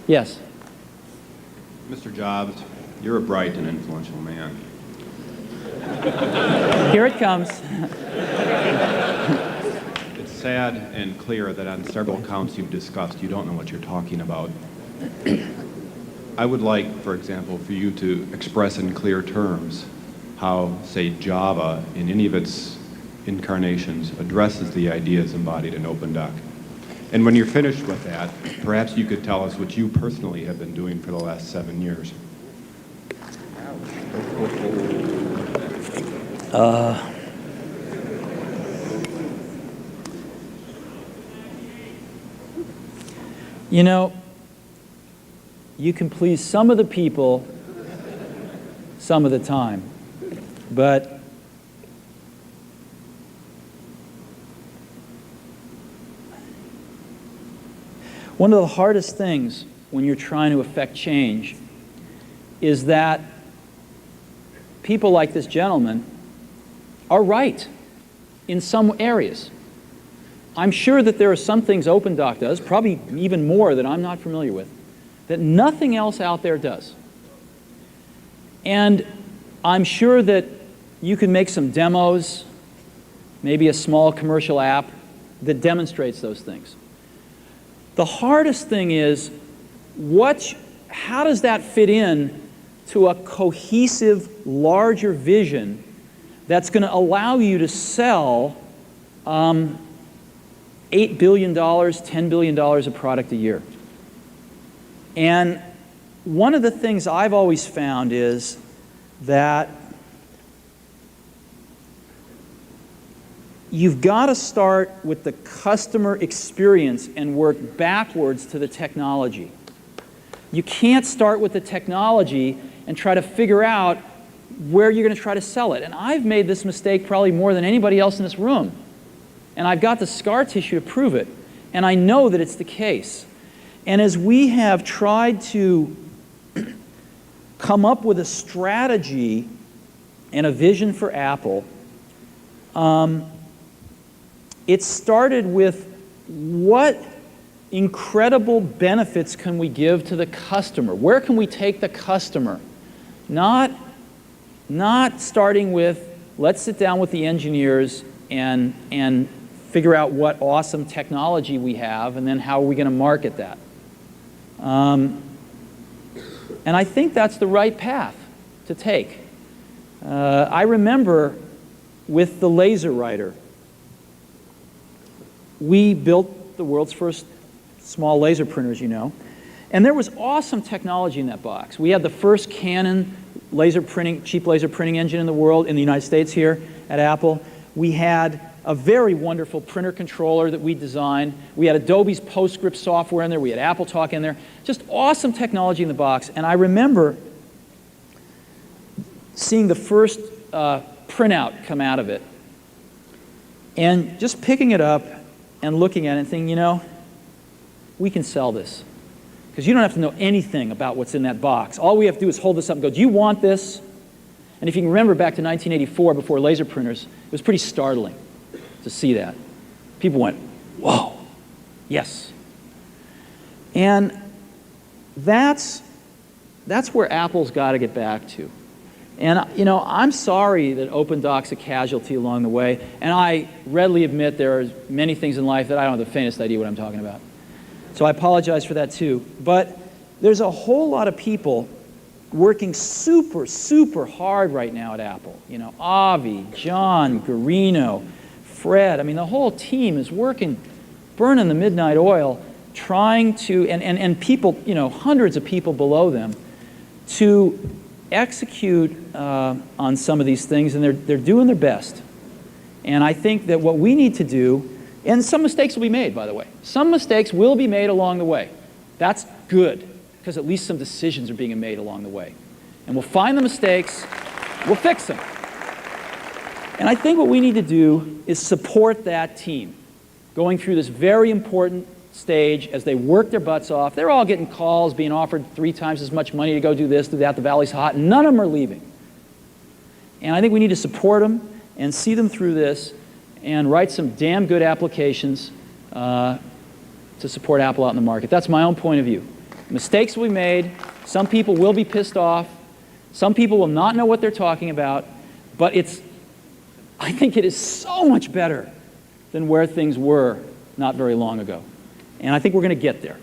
Yes. Mr. Jobs, you're a bright and influential man. Here it comes. It's sad and clear that on several counts you've discussed, you don't know what you're talking about. I would like, for example, for you to express in clear terms how, say, Java, in any of its incarnations, addresses the ideas embodied in OpenDoc. And when you're finished with that, perhaps you could tell us what you personally have been doing for the last 7 years. You know, you can please some of the people some of the time, but one of the hardest things when you're trying to affect change is that people like this gentleman are right in some areas. I'm sure that there are some things OpenDoc does, probably even more that I'm not familiar with, that nothing else out there does. And I'm sure that you can make some demos, maybe a small commercial app that demonstrates those things. The hardest thing is, how does that fit in to a cohesive, larger vision that's going to allow you to sell $8 billion, $10 billion of product a year? And one of the things I've always found is that you've got to start with the customer experience and work backwards to the technology. You can't start with the technology and try to figure out where you're going to try to sell it. And I've made this mistake probably more than anybody else in this room. And I've got the scar tissue to prove it. And I know that it's the case. And as we have tried to come up with a strategy and a vision for Apple, it started with what incredible benefits can we give to the customer? Where can we take the customer? Not starting with, let's sit down with the engineers and figure out what awesome technology we have, and then how are we going to market that. And I think that's the right path to take. I remember with the LaserWriter, we built the world's first small laser printers, you know. And there was awesome technology in that box. We had the first Canon laser printing, cheap laser printing engine in the world, in the United States here at Apple. We had a very wonderful printer controller that we designed. We had Adobe's PostScript software in there. We had AppleTalk in there. Just awesome technology in the box. And I remember seeing the first printout come out of it and just picking it up and looking at it and thinking, you know, we can sell this. Because you don't have to know anything about what's in that box. All we have to do is hold this up and go, do you want this? And if you can remember back to 1984, before laser printers, it was pretty startling to see that. People went, whoa, yes. And that's where Apple's got to get back to. And, you know, I'm sorry that OpenDoc's a casualty along the way, and I readily admit there are many things in life that I don't have the faintest idea what I'm talking about. So I apologize for that too. But there's a whole lot of people working super, super hard right now at Apple. You know, Avi, John, Guarino, Fred. I mean, the whole team is working, burning the midnight oil, trying to, and people, you know, hundreds of people below them, to execute on some of these things, and they're doing their best. And I think that what we need to do, and some mistakes will be made, by the way. Some mistakes will be made along the way. That's good, because at least some decisions are being made along the way. And we'll find the mistakes, we'll fix them. And I think what we need to do is support that team going through this very important stage as they work their butts off. They're all getting calls, being offered 3 times as much money to go do this, do that, the valley's hot, and none of them are leaving. And I think we need to support them and see them through this and write some damn good applications to support Apple out in the market. That's my own point of view. Mistakes will be made. Some people will be pissed off. Some people will not know what they're talking about. But I think it is so much better than where things were not very long ago. And I think we're going to get there.